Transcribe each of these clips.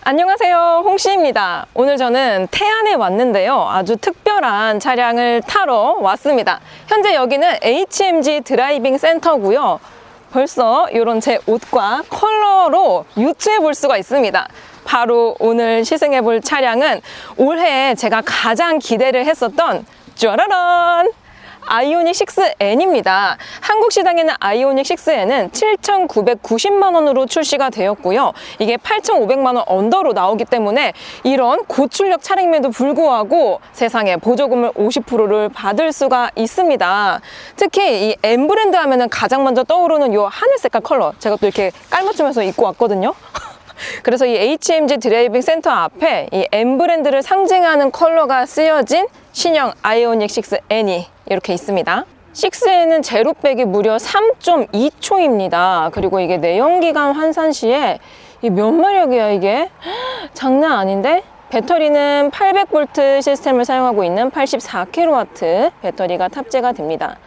안녕하세요, 홍씨입니다. 오늘 저는 태안에 왔는데요, 아주 특별한 차량을 타러 왔습니다. 현재 여기는 HMG 드라이빙 센터고요. 벌써 이런 제 옷과 컬러로 유추해 볼 수가 있습니다. 바로 오늘 시승해 볼 차량은 올해 제가 가장 기대를 했었던 짜라란! 아이오닉 6N입니다. 한국 시장에는 아이오닉 6N은 7,990만 원으로 출시가 되었고요. 이게 8,500만 원 언더로 나오기 때문에 이런 고출력 차량임에도 불구하고 세상에 보조금을 50%를 받을 수가 있습니다. 특히 이 M 브랜드 하면은 가장 먼저 떠오르는 이 하늘 색깔 컬러, 제가 또 이렇게 깔맞춤해서 입고 왔거든요. 그래서 이 HMG 드라이빙 센터 앞에 이 M 브랜드를 상징하는 컬러가 쓰여진 신형 아이오닉 6N이 이렇게 있습니다. 6N은 제로백이 무려 3.2초입니다. 그리고 이게 내연기관 환산 시에 몇 마력이야 이게? 장난 아닌데? 배터리는 800V 시스템을 사용하고 있는 84kW 배터리가 탑재가 됩니다.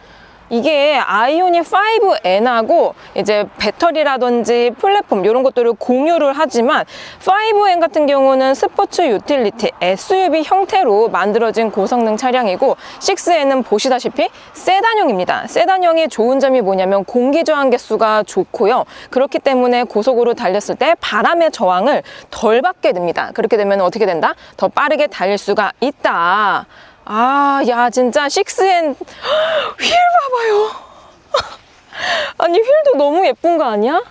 이게 아이오닉 5N하고 이제 배터리라든지 플랫폼 이런 것들을 공유를 하지만 5N 같은 경우는 스포츠 유틸리티 SUV 형태로 만들어진 고성능 차량이고 6N은 보시다시피 세단형입니다. 세단형의 좋은 점이 뭐냐면 공기 저항 개수가 좋고요. 그렇기 때문에 고속으로 달렸을 때 바람의 저항을 덜 받게 됩니다. 그렇게 되면 어떻게 된다? 더 빠르게 달릴 수가 있다. 야 진짜 6N 휠 봐봐요. 아니 휠도 너무 예쁜 거 아니야?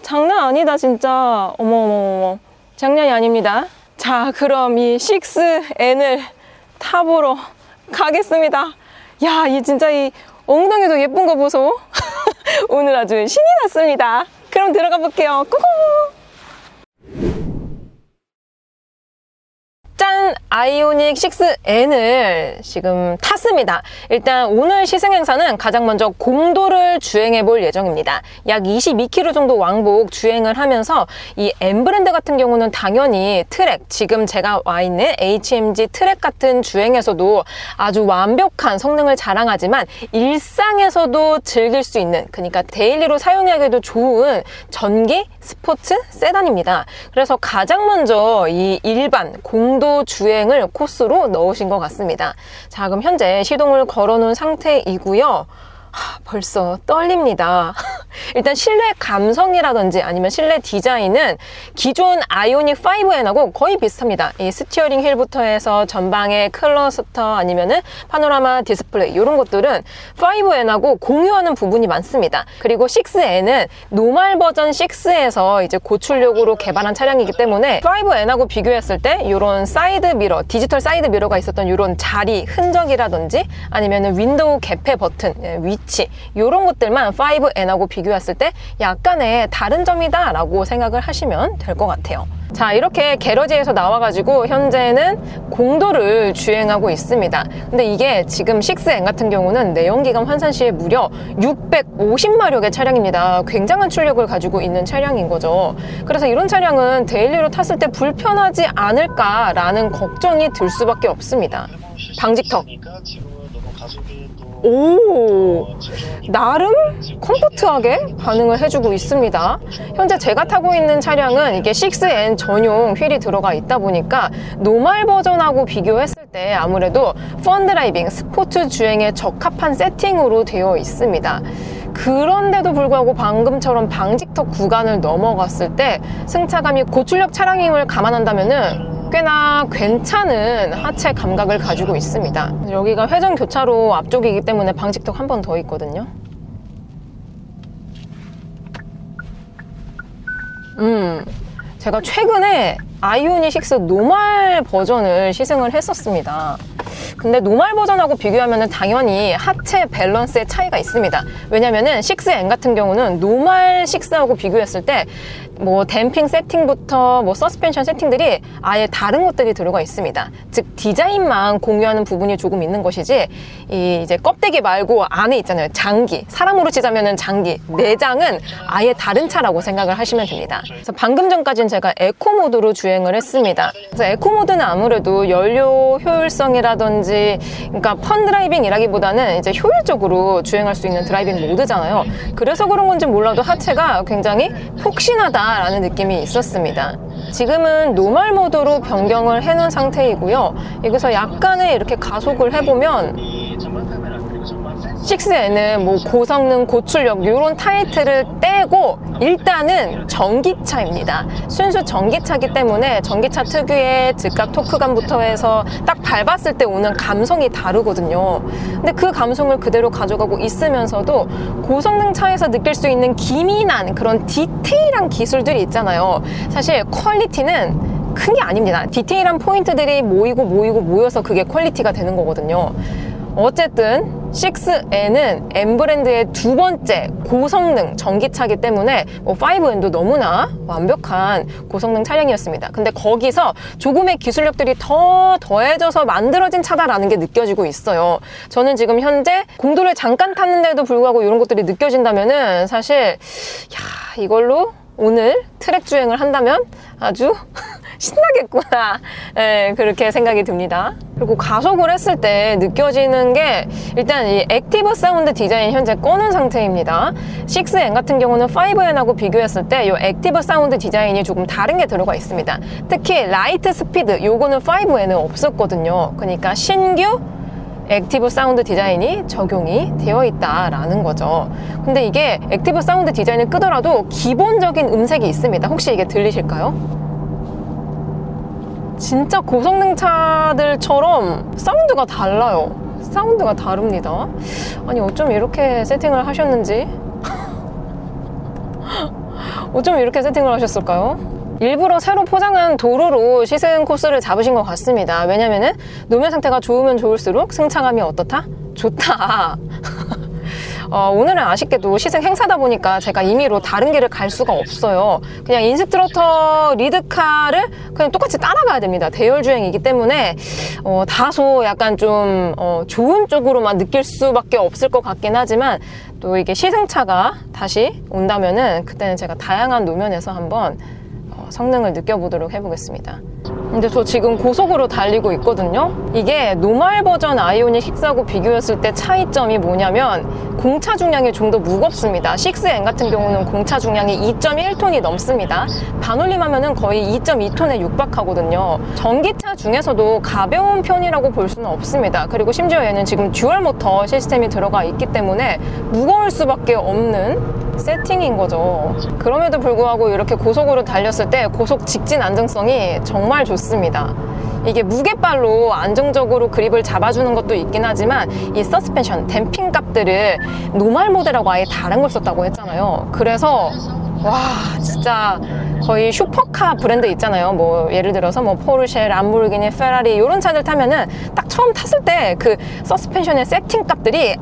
장난 아니다 진짜. 어머 장난이 아닙니다. 자 그럼 이 6N을 타보러 가겠습니다. 이 진짜 이 엉덩이도 예쁜 거 보소. 오늘 아주 신이 났습니다. 그럼 들어가 볼게요. 꾸꾸. 짠! 아이오닉 6N을 지금 탔습니다. 일단 오늘 시승 행사는 가장 먼저 공도를 주행해 볼 예정입니다. 약 22km 정도 왕복 주행을 하면서 이 M 브랜드 같은 경우는 당연히 트랙, 지금 제가 와 있는 HMG 트랙 같은 주행에서도 아주 완벽한 성능을 자랑하지만 일상에서도 즐길 수 있는, 그러니까 데일리로 사용하기도 좋은 전기 스포츠 세단입니다. 그래서 가장 먼저 이 일반 공도 주행을 코스로 넣으신 것 같습니다. 자, 그럼 현재 시동을 걸어놓은 상태이고요. 벌써 떨립니다. 일단 실내 감성이라든지 아니면 실내 디자인은 기존 아이오닉 5N하고 거의 비슷합니다. 이 스티어링 휠부터 해서 전방의 클러스터 아니면은 파노라마 디스플레이 이런 것들은 5N하고 공유하는 부분이 많습니다. 그리고 6N은 노멀 버전 6에서 이제 고출력으로 개발한 차량이기 때문에 5N하고 비교했을 때 이런 사이드 미러, 디지털 사이드 미러가 있었던 이런 자리 흔적이라든지 아니면은 윈도우 개폐 버튼, 위치 이런 것들만 5N하고 비교했을 때 약간의 다른 점이다 라고 생각을 하시면 될 것 같아요. 자, 이렇게 게러지에서 나와가지고 현재는 공도를 주행하고 있습니다. 근데 이게 지금 6N 같은 경우는 내연기관 환산 시에 무려 650마력의 차량입니다. 굉장한 출력을 가지고 있는 차량인 거죠. 그래서 이런 차량은 데일리로 탔을 때 불편하지 않을까라는 걱정이 들 수밖에 없습니다. 방직턱. 오, 나름 컴포트하게 반응을 해주고 있습니다. 현재 제가 타고 있는 차량은 이게 6N 전용 휠이 들어가 있다 보니까 노멀 버전하고 비교했을 때 아무래도 펀 드라이빙, 스포츠 주행에 적합한 세팅으로 되어 있습니다. 그런데도 불구하고 방금처럼 방직턱 구간을 넘어갔을 때 승차감이 고출력 차량임을 감안한다면은 꽤나 괜찮은 하체 감각을 가지고 있습니다. 여기가 회전 교차로 앞쪽이기 때문에 방직턱 한 번 더 있거든요. 제가 최근에 아이오닉 6 노멀 버전을 시승을 했었습니다. 근데 노멀 버전하고 비교하면 당연히 하체 밸런스의 차이가 있습니다. 왜냐면은 6N 같은 경우는 노멀 6하고 비교했을 때 뭐 댐핑 세팅부터 뭐 서스펜션 세팅들이 아예 다른 것들이 들어가 있습니다. 즉 디자인만 공유하는 부분이 조금 있는 것이지 이 이제 껍데기 말고 안에 있잖아요. 장기, 사람으로 치자면은 장기, 내장은 아예 다른 차라고 생각을 하시면 됩니다. 그래서 방금 전까지는 제가 에코 모드로 주행을 했습니다. 그래서 에코 모드는 아무래도 연료 효율성이라든지 그러니까 펀 드라이빙이라기보다는 이제 효율적으로 주행할 수 있는 드라이빙 모드잖아요. 그래서 그런 건지 몰라도 하체가 굉장히 폭신하다 있다라는 느낌이 있었습니다. 지금은 노멀 모드로 변경을 해놓은 상태이고요. 여기서 약간의 이렇게 가속을 해보면 6N은 뭐 고성능, 고출력 이런 타이틀을 떼고 일단은 전기차입니다. 순수 전기차기 때문에 전기차 특유의 즉각 토크감부터 해서 딱 밟았을 때 오는 감성이 다르거든요. 근데 그 감성을 그대로 가져가고 있으면서도 고성능 차에서 느낄 수 있는 기민한 그런 디테일한 기술들이 있잖아요. 사실 퀄리티는 큰 게 아닙니다. 디테일한 포인트들이 모여서 그게 퀄리티가 되는 거거든요. 어쨌든 6N은 M 브랜드의 두 번째 고성능 전기차이기 때문에 5N도 너무나 완벽한 고성능 차량이었습니다. 근데 거기서 조금의 기술력들이 더 더해져서 만들어진 차다라는 게 느껴지고 있어요. 저는 지금 현재 공도를 잠깐 탔는데도 불구하고 이런 것들이 느껴진다면은 사실 이걸로 오늘 트랙 주행을 한다면 아주 신나겠구나. 네, 그렇게 생각이 듭니다. 그리고 가속을 했을 때 느껴지는 게 일단 이 액티브 사운드 디자인 현재 꺼놓은 상태입니다. 6N 같은 경우는 5N하고 비교했을 때 이 액티브 사운드 디자인이 조금 다른 게 들어가 있습니다. 특히 라이트 스피드 요거는 5N은 없었거든요. 그러니까 신규 액티브 사운드 디자인이 적용이 되어 있다라는 거죠. 근데 이게 액티브 사운드 디자인을 끄더라도 기본적인 음색이 있습니다. 혹시 이게 들리실까요? 진짜 고성능 차들처럼 사운드가 달라요. 사운드가 다릅니다. 아니 어쩜 이렇게 세팅을 하셨는지 어쩜 이렇게 세팅을 하셨을까요? 일부러 새로 포장한 도로로 시승 코스를 잡으신 것 같습니다. 왜냐면은 노면 상태가 좋으면 좋을수록 승차감이 어떻다? 좋다. 오늘은 아쉽게도 시승 행사다 보니까 제가 임의로 다른 길을 갈 수가 없어요. 그냥 인스트럭터 리드카를 그냥 똑같이 따라가야 됩니다. 대열 주행이기 때문에 다소 약간 좀 좋은 쪽으로만 느낄 수밖에 없을 것 같긴 하지만 또 이게 시승차가 다시 온다면은 그때는 제가 다양한 노면에서 한번 성능을 느껴보도록 해보겠습니다. 근데 저 지금 고속으로 달리고 있거든요. 이게 노멀 버전 아이오닉 6하고 비교했을 때 차이점이 뭐냐면 공차 중량이 좀 더 무겁습니다. 6N 같은 경우는 공차 중량이 2.1톤이 넘습니다. 반올림하면은 거의 2.2톤에 육박하거든요. 전기차 중에서도 가벼운 편이라고 볼 수는 없습니다. 그리고 심지어 얘는 지금 듀얼 모터 시스템이 들어가 있기 때문에 무거울 수밖에 없는 세팅인 거죠. 그럼에도 불구하고 이렇게 고속으로 달렸을 때 고속 직진 안정성이 정말 좋습니다. 이게 무게발로 안정적으로 그립을 잡아주는 것도 있긴 하지만 이 서스펜션, 댐핑 값들을 노멀 모델하고 아예 다른 걸 썼다고 했잖아요. 그래서 와 진짜 거의 슈퍼카 브랜드 있잖아요. 뭐 예를 들어서 뭐 포르쉐, 람보르기니, 페라리 이런 차들 타면은 딱 처음 탔을 때 그 서스펜션의 세팅 값들이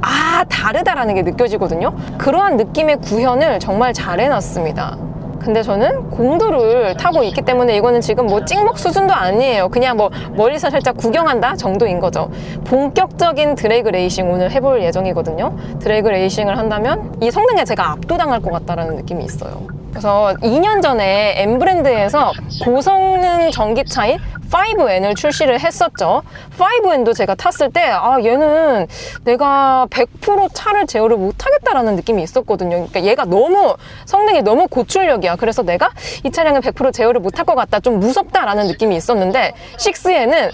다르다라는 게 느껴지거든요. 그러한 느낌의 구현을 정말 잘 해놨습니다. 근데 저는 공도를 타고 있기 때문에 이거는 지금 뭐 찍먹 수준도 아니에요. 그냥 뭐 멀리서 살짝 구경한다 정도인 거죠. 본격적인 드래그 레이싱 오늘 해볼 예정이거든요. 드래그 레이싱을 한다면 이 성능에 제가 압도당할 것 같다는 느낌이 있어요. 그래서 2년 전에 M 브랜드에서 고성능 전기차인 5N을 출시를 했었죠. 5N도 제가 탔을 때 얘는 내가 100% 차를 제어를 못하겠다라는 느낌이 있었거든요. 그러니까 얘가 너무 성능이 너무 고출력이야. 그래서 내가 이 차량은 100% 제어를 못할 것 같다. 좀 무섭다라는 느낌이 있었는데 6N은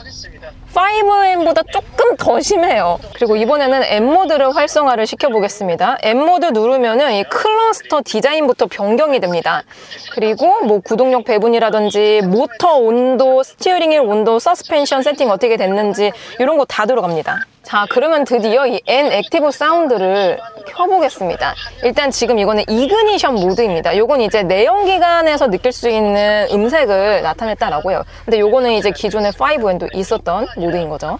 5N보다 조금 더 심해요. 그리고 이번에는 M모드를 활성화를 시켜보겠습니다. M모드 누르면은 이 클러스터 디자인부터 변경이 됩니다. 그리고 뭐 구동력 배분이라든지 모터 온도, 스티어링 휠 온도, 서스펜션 세팅 어떻게 됐는지 이런 거 다 들어갑니다. 자, 그러면 드디어 이 N 액티브 사운드를 켜보겠습니다. 일단 지금 이거는 이그니션 모드입니다. 요건 이제 내연기관에서 느낄 수 있는 음색을 나타냈다라고요. 근데 요거는 이제 기존의 5N도 있었던 모드인 거죠.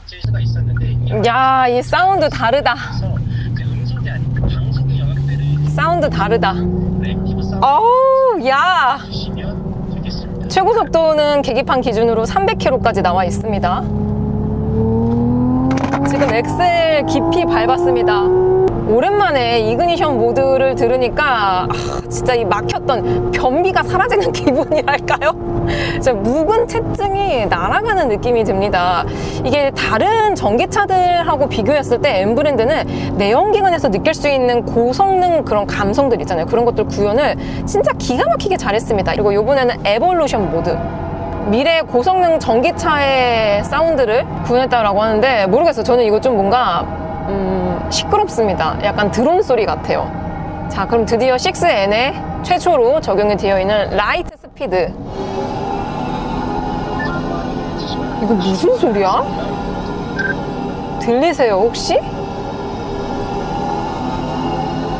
야, 이 사운드 다르다. 사운드 다르다. 어우, 야. 최고 속도는 계기판 기준으로 300km까지 나와 있습니다. 지금 엑셀 깊이 밟았습니다. 오랜만에 이그니션 모드를 들으니까 진짜 이 막혔던 변비가 사라지는 기분이랄까요? 진짜 묵은 체증이 날아가는 느낌이 듭니다. 이게 다른 전기차들하고 비교했을 때 M브랜드는 내연기관에서 느낄 수 있는 고성능 그런 감성들 있잖아요. 그런 것들 구현을 진짜 기가 막히게 잘했습니다. 그리고 이번에는 에볼루션 모드, 미래 고성능 전기차의 사운드를 구현했다고 하는데, 모르겠어요. 저는 이거 좀 뭔가 시끄럽습니다. 약간 드론 소리 같아요. 자, 그럼 드디어 6N에 최초로 적용이 되어 있는 라이트 스피드. 이거 무슨 소리야? 들리세요 혹시?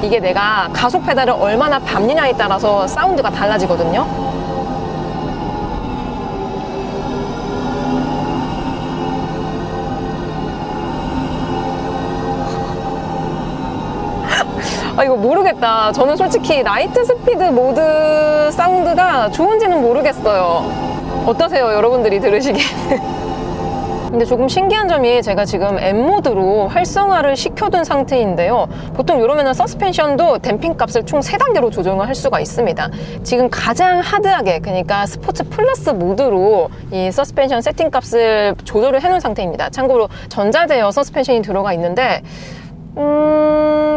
이게 내가 가속 페달을 얼마나 밟느냐에 따라서 사운드가 달라지거든요. 이거 모르겠다. 저는 솔직히 라이트 스피드 모드 사운드가 좋은지는 모르겠어요. 어떠세요, 여러분들이 들으시기에는? 근데 조금 신기한 점이, 제가 지금 M모드로 활성화를 시켜둔 상태인데요. 보통 이러면은 서스펜션도 댐핑 값을 총 3단계로 조정을 할 수가 있습니다. 지금 가장 하드하게, 그러니까 스포츠 플러스 모드로 이 서스펜션 세팅 값을 조절을 해놓은 상태입니다. 참고로 전자제어 서스펜션이 들어가 있는데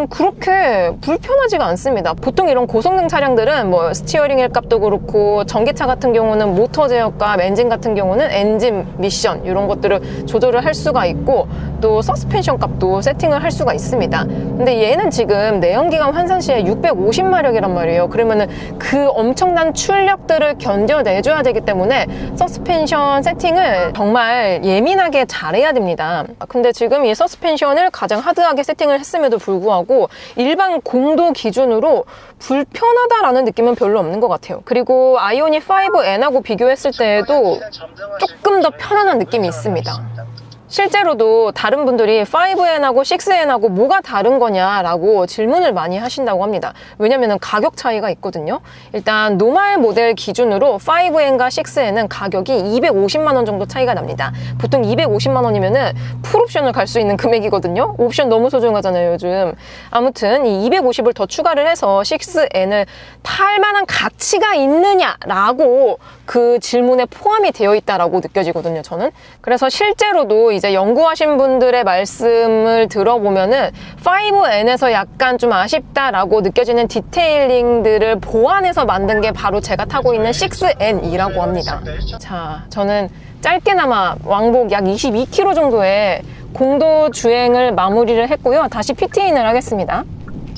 그렇게 불편하지가 않습니다. 보통 이런 고성능 차량들은 뭐 스티어링 휠 값도 그렇고, 전기차 같은 경우는 모터 제어값, 엔진 같은 경우는 엔진 미션 이런 것들을 조절을 할 수가 있고, 또 서스펜션 값도 세팅을 할 수가 있습니다. 근데 얘는 지금 내연기관 환산 시에 650마력이란 말이에요. 그러면은 그 엄청난 출력들을 견뎌내줘야 되기 때문에 서스펜션 세팅을 정말 예민하게 잘해야 됩니다. 근데 지금 이 서스펜션을 가장 하드하게 세팅을 했음에도 불구하고 일반 공도 기준으로 불편하다라는 느낌은 별로 없는 것 같아요. 그리고 아이오닉 5N하고 비교했을 때에도 조금 더 편안한 느낌이 있습니다. 실제로도 다른 분들이 5N하고 6N하고 뭐가 다른 거냐라고 질문을 많이 하신다고 합니다. 왜냐면은 가격 차이가 있거든요. 일단 노멀 모델 기준으로 5N과 6N은 가격이 250만 원 정도 차이가 납니다. 보통 250만 원이면은 풀옵션을 갈 수 있는 금액이거든요. 옵션 너무 소중하잖아요, 요즘. 아무튼 이 250을 더 추가를 해서 6N을 탈 만한 가치가 있느냐라고 그 질문에 포함이 되어 있다라고 느껴지거든요, 저는. 그래서 실제로도 이제 연구하신 분들의 말씀을 들어보면은 5N에서 약간 좀 아쉽다라고 느껴지는 디테일링들을 보완해서 만든 게 바로 제가 타고 있는 6N이라고 합니다. 자, 저는 짧게나마 왕복 약 22km 정도의 공도 주행을 마무리를 했고요. 다시 피트인을 하겠습니다.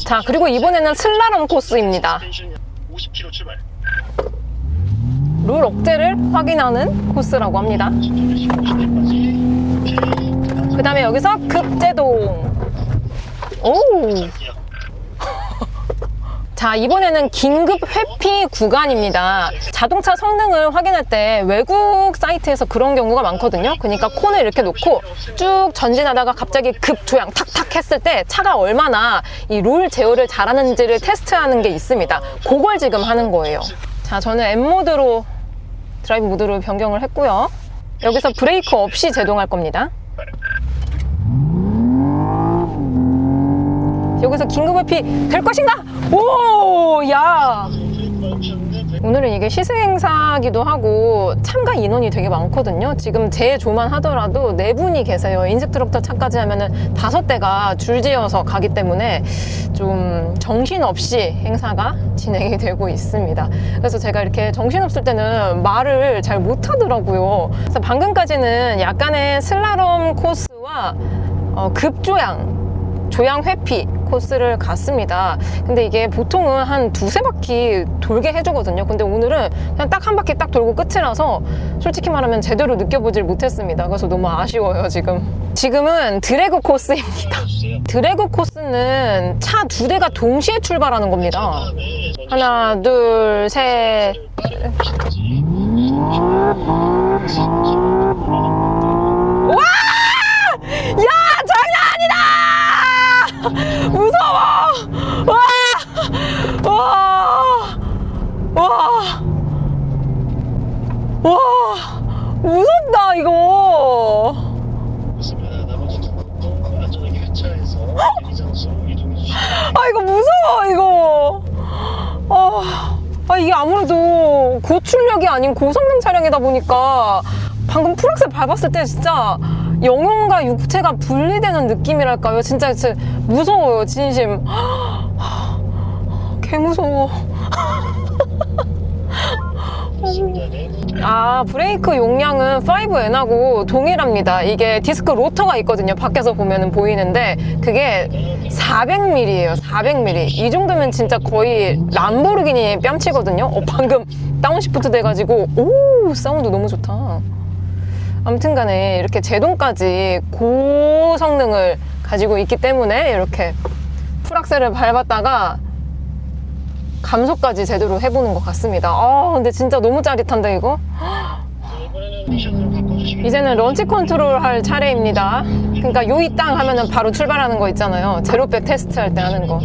자, 그리고 이번에는 슬라롬 코스입니다. 50km 출발. 룰 억제를 확인하는 코스라고 합니다. 그 다음에 여기서 급제동. 오. 자, 이번에는 긴급 회피 구간입니다. 자동차 성능을 확인할 때 외국 사이트에서 그런 경우가 많거든요. 그러니까 콘을 이렇게 놓고 쭉 전진하다가 갑자기 급조양 탁탁 했을 때 차가 얼마나 이 롤 제어를 잘하는지를 테스트하는 게 있습니다. 그걸 지금 하는 거예요. 자, 저는 M모드로 드라이브 모드로 변경을 했고요. 여기서 브레이크 없이 제동할 겁니다. 여기서 긴급 회피 될 것인가? 오, 야! 오늘은 이게 시승 행사기도 하고 참가 인원이 되게 많거든요. 지금 제 조만 하더라도 4분이 계세요. 인스트럭터 차까지 하면은 5대가 줄지어서 가기 때문에 좀 정신없이 행사가 진행이 되고 있습니다. 그래서 제가 이렇게 정신없을 때는 말을 잘 못하더라고요. 그래서 방금까지는 약간의 슬라롬 코스와 조양 회피 코스를 갔습니다. 근데 이게 보통은 한 2-3바퀴 돌게 해주거든요. 근데 오늘은 그냥 딱 한 바퀴 딱 돌고 끝이라서 솔직히 말하면 제대로 느껴보질 못했습니다. 그래서 너무 아쉬워요, 지금은 드래그 코스입니다. 드래그 코스는 차 2대가 동시에 출발하는 겁니다. 하나, 둘, 셋. 와! 야! 장난 아니다! 무서워! 와! 와! 와! 와! 무섭다, 이거! 그렇습니다. 나머지 두 분도 안전하게 회차해서 아, 이거 무서워, 이거. 이게 아무래도 고출력이 아닌 고성능 차량이다 보니까 방금 풀악셀 밟았을 때 진짜 영혼과 육체가 분리되는 느낌이랄까요? 진짜 무서워요, 진심. 개 무서워. 브레이크 용량은 5N하고 동일합니다. 이게 디스크 로터가 있거든요. 밖에서 보면 보이는데 그게 400mm예요. 400mm. 이 정도면 진짜 거의 람보르기니 뺨치거든요. 방금 다운시프트 돼가지고 오, 사운드 너무 좋다. 아무튼 간에 이렇게 제동까지 고성능을 가지고 있기 때문에 이렇게 풀악셀을 밟았다가 감속까지 제대로 해보는 것 같습니다. 근데 진짜 너무 짜릿한데 이거? 이제는 런치 컨트롤 할 차례입니다. 그러니까 요이 땅 하면은 바로 출발하는 거 있잖아요. 제로백 테스트 할 때 하는 거.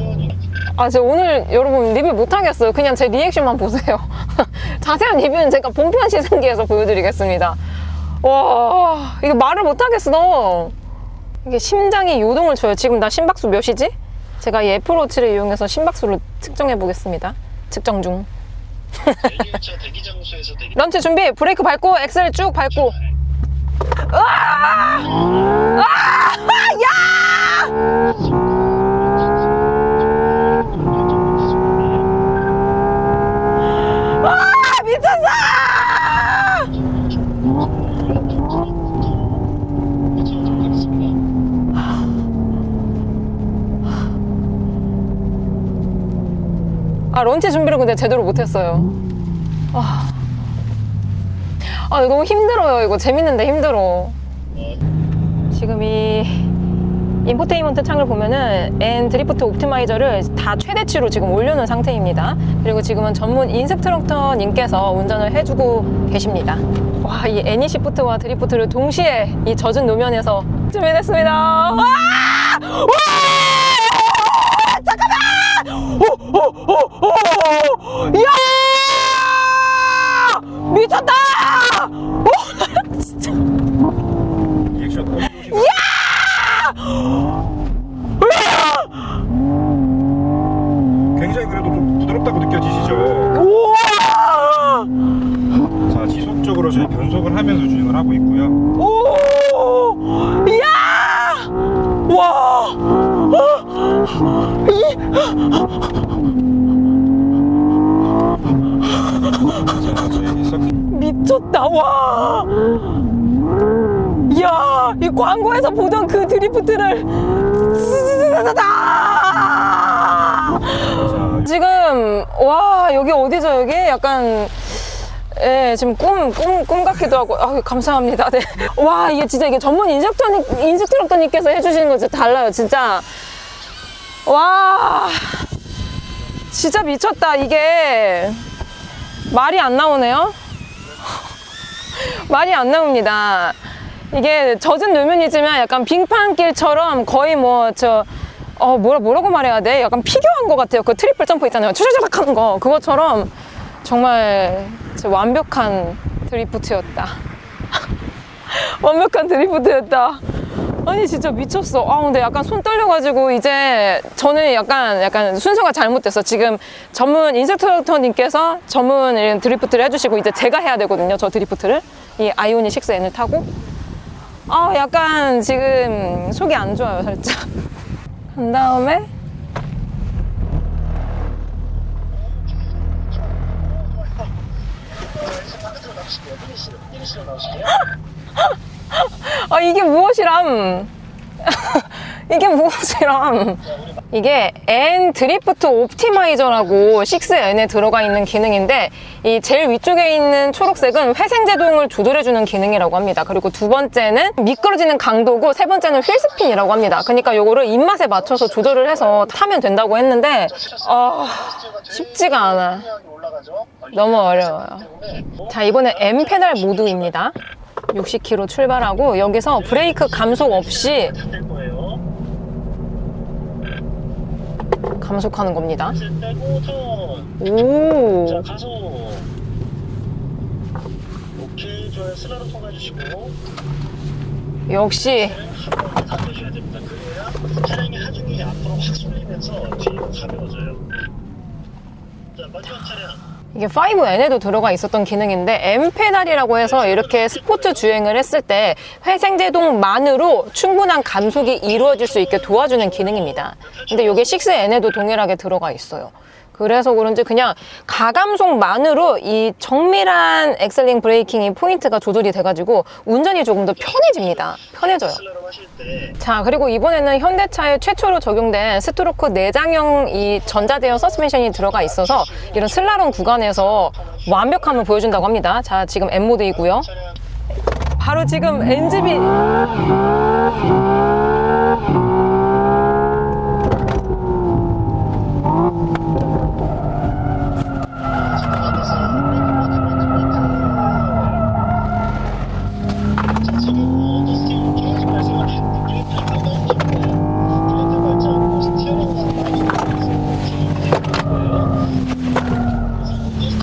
제가 오늘 여러분 리뷰 못하겠어요. 그냥 제 리액션만 보세요. 자세한 리뷰는 제가 본편 시승기에서 보여드리겠습니다. 와, 이거 말을 못하겠어. 이게 심장이 요동을 쳐요. 지금 나 심박수 몇이지? 제가 이 애플워치를 이용해서 심박수를 측정해 보겠습니다. 측정 중. 런치 준비. 브레이크 밟고 엑셀 쭉 밟고. 미쳤어! 런치 준비를 근데 제대로 못했어요. 너무 힘들어요. 이거 재밌는데 힘들어. 지금 이 인포테인먼트 창을 보면은 N 드리프트 옵티마이저를 다 최대치로 지금 올려놓은 상태입니다. 그리고 지금은 전문 인스트럭터 님께서 운전을 해주고 계십니다. 와, 이 애니시프트와 드리프트를 동시에 이 젖은 노면에서 준비됐습니다. 와! 잠깐만! 이야! 미쳤다! 진짜. 이야! 굉장히 그래도 좀 부드럽다고 느껴지시죠? 우와! 자, 지속적으로 저희 변속을 하면서 주행을 하고 있고요. 오! 이야! 와! 자, 저희 서킷 미쳤다. 와! 이야, 이 광고에서 보던 그 드리프트를 지금 와, 여기 어디죠? 여기 약간 지금 꿈 같기도 하고. 감사합니다. 네. 와, 이게 진짜 이게 전문 인스트럭터님께서 해주시는 거 진짜 달라요. 진짜. 와, 진짜 미쳤다. 이게 말이 안 나오네요. 말이 안 나옵니다. 이게 젖은 노면이지만 약간 빙판길처럼 거의 뭐라고 말해야 돼? 약간 피겨한 것 같아요. 그 트리플 점프 있잖아요. 추적추적 하는 거. 그것처럼 정말 완벽한 드리프트였다. 완벽한 드리프트였다. 아니, 진짜 미쳤어. 근데 약간 손 떨려가지고 이제 저는 약간 순서가 잘못됐어. 지금 전문 인스트럭터님께서 전문 드리프트를 해주시고 이제 제가 해야 되거든요. 저 드리프트를. 이 아이오닉 6N을 타고. 약간 지금 속이 안 좋아요, 살짝. 그 다음에 이게 무엇이람? 이게 무엇이람? 이게 N 드리프트 옵티마이저라고 6N에 들어가 있는 기능인데 이 제일 위쪽에 있는 초록색은 회생 제동을 조절해주는 기능이라고 합니다. 그리고 두 번째는 미끄러지는 강도고 세 번째는 휠 스핀이라고 합니다. 그러니까 요거를 입맛에 맞춰서 조절을 해서 타면 된다고 했는데 쉽지가 않아. 너무 어려워요. 자, 이번에 M 페달 모드입니다. 60km 출발하고 여기서 브레이크 감속 없이 감속하는 겁니다. 오. 자, 가속. 오케이, 좋아요. 슬라로 통과해주시고. 역시 가져주셔야 됩니다. 그래야 차량의 하중이 앞으로 확 쏠리면서 뒤로 가벼워져요. 자, 마지막 차량. 이게 5N에도 들어가 있었던 기능인데 M 페달이라고 해서 이렇게 스포츠 주행을 했을 때 회생제동만으로 충분한 감속이 이루어질 수 있게 도와주는 기능입니다. 근데 이게 6N에도 동일하게 들어가 있어요. 그래서 그런지 그냥 가감속만으로 이 정밀한 엑셀링 브레이킹이 포인트가 조절이 돼가지고 운전이 조금 더 편해집니다. 편해져요. 슬로우 하실 때 자, 그리고 이번에는 현대차에 최초로 적용된 스트로크 내장형 이 전자제어 서스펜션이 들어가 있어서 이런 슬라롬 구간에서 완벽함을 보여준다고 합니다. 자, 지금 M 모드이고요. 차량 바로 지금 NGB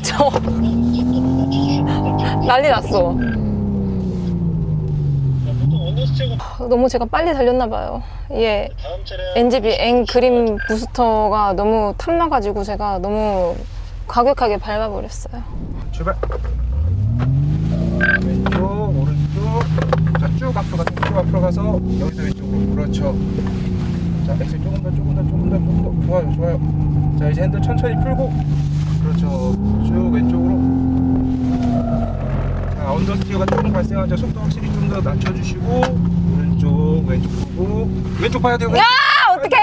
저 난리 났어. 너무 제가 빨리 달렸나 봐요. 예. NGB N 그림 부스터가 너무 탐나가지고 제가 너무 과격하게 밟아버렸어요. 출발. 왼쪽, 오른쪽. 자, 쭉 앞으로 가서 여기서 왼쪽으로. 그렇죠. 자, 엑셀 조금 더. 좋아요. 자, 이제 핸들 천천히 풀고. 그렇죠. 쭉 왼쪽으로. 자, 언더스티어가 조금 발생하죠. 속도 확실히 좀 더 낮춰주시고. 왼쪽 보고. 왼쪽 봐야 돼요. 야, 어떡해!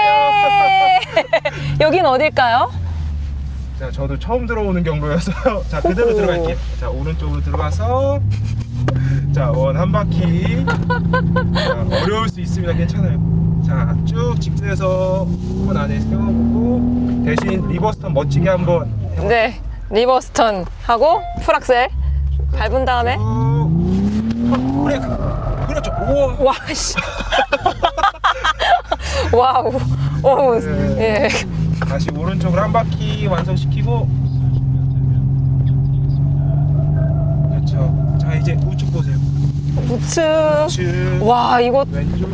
여긴 어딜까요? 자, 저도 처음 들어오는 경로여서 자, 그대로 오호. 들어갈게요. 자, 오른쪽으로 들어가서 자, 원 한 바퀴. 자, 어려울 수 있습니다. 괜찮아요. 자, 쭉 직진해서 문 안에 세워보고 대신 리버스턴 멋지게 한번 해볼게요. 네, 리버스턴 하고 풀악셀 밟은 다음에 브레이크. 그렇죠. 우와. 와, 씨. 와우. 오, 예. 다시 오른쪽으로 한 바퀴 완성시키고. 그렇죠. 자, 이제 우측 보세요. 우측. 우측. 와, 이거 왼쪽.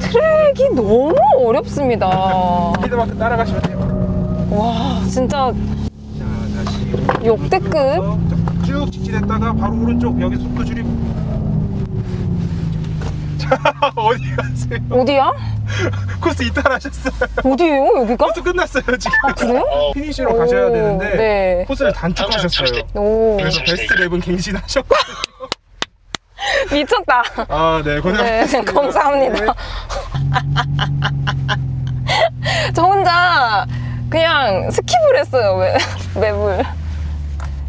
트랙이 너무 어렵습니다. 스피드마크 따라가시면 돼요. 와, 진짜 자, 다시 역대급. 자, 쭉 직진했다가 바로 오른쪽 여기서 속도 줄이고. 자, 어디 가세요? 어디야? 코스 이탈하셨어요. 어디예요, 여기가? 코스 끝났어요 지금. 아, 그래요? 피니시로 가셔야 되는데 네. 코스를 단축하셨어요. 오, 그래서 베스트 랩은 갱신하셨거든요. 미쳤다. 아, 네, 네, 고생하셨습니다. 감사합니다. 저 혼자 그냥 스킵을 했어요, 맵을.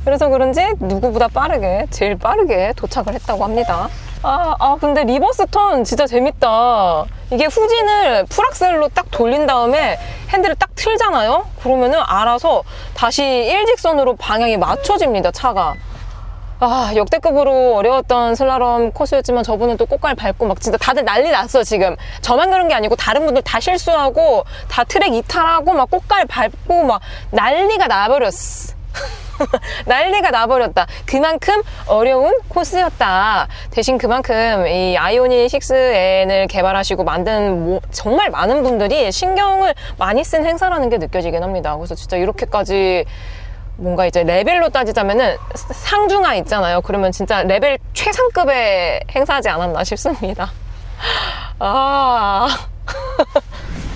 그래서 그런지 누구보다 빠르게, 제일 빠르게 도착을 했다고 합니다. 근데 리버스 턴 진짜 재밌다. 이게 후진을 풀악셀로 딱 돌린 다음에 핸들을 딱 틀잖아요? 그러면은 알아서 다시 일직선으로 방향이 맞춰집니다, 차가. 역대급으로 어려웠던 슬라롬 코스였지만 저분은 또 꽃갈 밟고 막 진짜 다들 난리 났어, 지금. 저만 그런 게 아니고 다른 분들 다 실수하고 다 트랙 이탈하고 막 꽃갈 밟고 막 난리가 나버렸어. 난리가 나버렸다. 그만큼 어려운 코스였다. 대신 그만큼 이 아이오닉 6N을 개발하시고 만든 정말 많은 분들이 신경을 많이 쓴 행사라는 게 느껴지긴 합니다. 그래서 진짜 이렇게까지 뭔가 이제 레벨로 따지자면은 상중하 있잖아요. 그러면 진짜 레벨 최상급의 행사하지 않았나 싶습니다.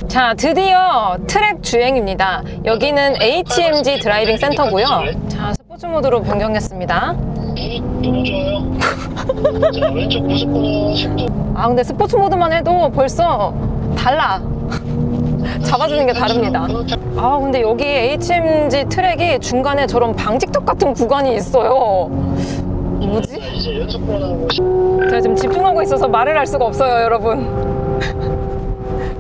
자, 드디어 트랙 주행입니다. 여기는 HMG 드라이빙 센터고요. 자, 스포츠 모드로 변경했습니다. 너무 좋아요. 자, 왼쪽 고속도로 속도 근데 스포츠 모드만 해도 벌써 달라. 잡아주는 게 다릅니다. 근데 여기 HMG 트랙이 중간에 저런 방직턱 같은 구간이 있어요. 뭐지? 이제 연속 번호하고 제가 지금 집중하고 있어서 말을 할 수가 없어요, 여러분.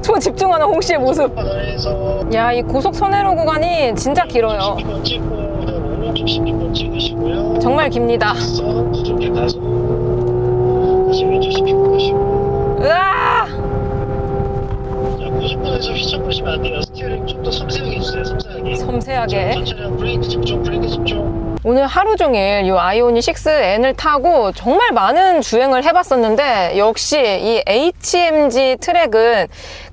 초집중하는 홍씨의 모습. 안에서 야, 이 고속 선회로 구간이 진짜 길어요. 12번 찍고 그다음 오른쪽 12번 찍으시고요. 정말 깁니다. 부족해 가서 다시 왼쪽 12번 보시고. 으아! 자, 고속도로에서 휘청 보시면 안 돼요. 스티어링 좀 더 섬세하게 해주세요. 섬세하게. 섬세하게. 전차량 브레이크 집중. 오늘 하루 종일 이 아이오닉 6N을 타고 정말 많은 주행을 해봤었는데 역시 이 HMG 트랙은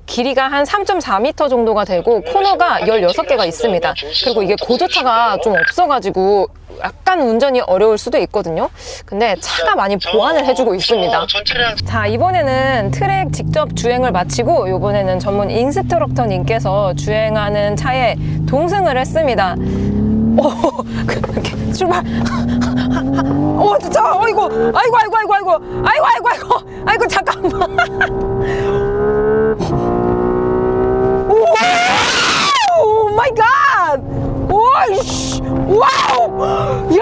길이가 한 3.4m 정도가 되고 코너가 16개가 있습니다. 그리고 이게 고저차가 좀 없어가지고 약간 운전이 어려울 수도 있거든요. 근데 차가 많이 보완을 해주고 있습니다. 전 차량 자, 이번에는 트랙 직접 주행을 마치고 이번에는 전문 인스트럭터님께서 주행하는 차에 동승을 했습니다. 이렇게 출발. 진짜, 이거, 아이고, 잠깐만. 오 마이 갓! 오이씨! 와우! 야!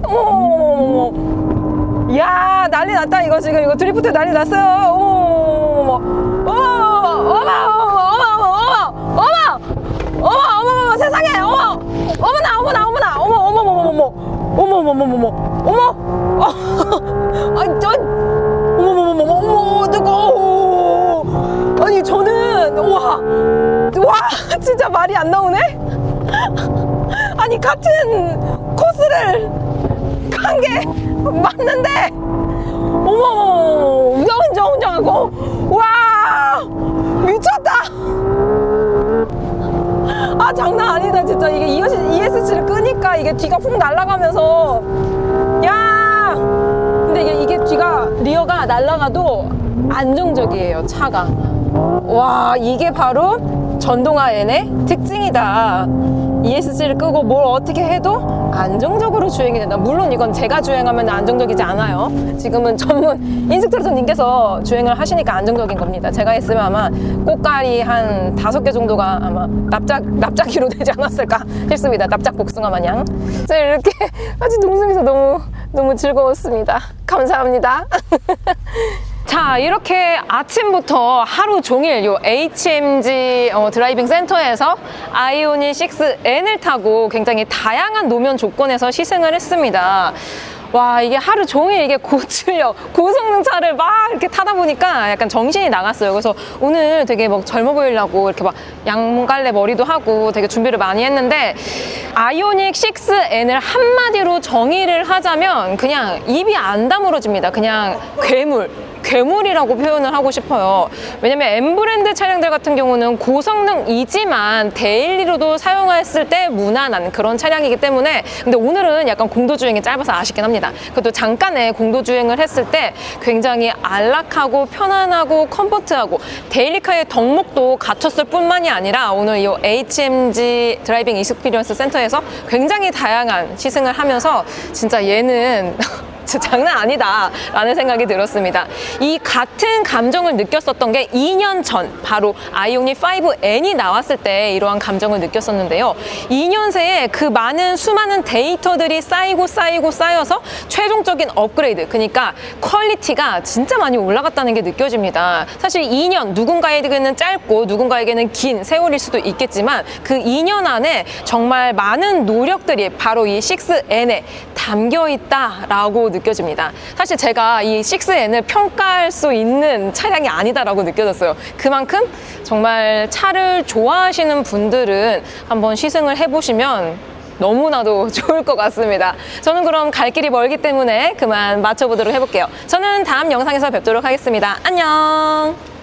어머머머머머. 야, 난리 났다, 이거 지금. 이거 드리프트 난리 났어요. 어머, 세상에! 어머머머머머, 뜨거워. 아니, 저는, 와, 진짜 말이 안 나오네? 아니, 같은 코스를 간 게 맞는데, 어머, 운전하고, 와, 미쳤다! 아, 장난 아니다, 진짜. 이게 ESC를 끄니까 이게 뒤가 훅 날아가면서, 야! 근데 이게 뒤가, 리어가 날아가도 안정적이에요, 차가. 와, 이게 바로 전동화 N의 특징이다. ESC를 끄고 뭘 어떻게 해도 안정적으로 주행이 된다. 물론 이건 제가 주행하면 안정적이지 않아요. 지금은 전문 인스트럭터님께서 주행을 하시니까 안정적인 겁니다. 제가 했으면 아마 꽃갈이 한 5개 정도가 아마 납작이로 되지 않았을까 싶습니다. 납작 복숭아 마냥. 제가 이렇게 같이 동승해서 너무 즐거웠습니다. 감사합니다. 자, 이렇게 아침부터 하루 종일 요 HMG 드라이빙 센터에서 아이오닉 6N을 타고 굉장히 다양한 노면 조건에서 시승을 했습니다. 와, 이게 하루 종일 이게 고출력, 고성능 차를 막 이렇게 타다 보니까 약간 정신이 나갔어요. 그래서 오늘 되게 막 젊어 보이려고 이렇게 막 양갈래 머리도 하고 되게 준비를 많이 했는데, 아이오닉 6N을 한마디로 정의를 하자면 그냥 입이 안 다물어집니다. 그냥 괴물이라고 표현을 하고 싶어요. 왜냐면 M브랜드 차량들 같은 경우는 고성능이지만 데일리로도 사용했을 때 무난한 그런 차량이기 때문에, 근데 오늘은 약간 공도주행이 짧아서 아쉽긴 합니다. 그래도 잠깐의 공도주행을 했을 때 굉장히 안락하고 편안하고 컴포트하고 데일리카의 덕목도 갖췄을 뿐만이 아니라 오늘 이 HMG 드라이빙 익스피리언스 센터에서 굉장히 다양한 시승을 하면서 진짜 얘는 진짜 장난 아니다 라는 생각이 들었습니다. 이 같은 감정을 느꼈었던 게 2년 전 바로 아이오닉 5N이 나왔을 때 이러한 감정을 느꼈었는데요. 2년 새에 그 많은 수많은 데이터들이 쌓여서 최종적인 업그레이드, 그러니까 퀄리티가 진짜 많이 올라갔다는 게 느껴집니다. 사실 2년, 누군가에게는 짧고 누군가에게는 긴 세월일 수도 있겠지만 그 2년 안에 정말 많은 노력들이 바로 이 6N에 담겨 있다라고 느껴집니다. 사실 제가 이 6N을 평가할 수 있는 차량이 아니다라고 느껴졌어요. 그만큼 정말 차를 좋아하시는 분들은 한번 시승을 해보시면 너무나도 좋을 것 같습니다. 저는 그럼 갈 길이 멀기 때문에 그만 마쳐보도록 해볼게요. 저는 다음 영상에서 뵙도록 하겠습니다. 안녕!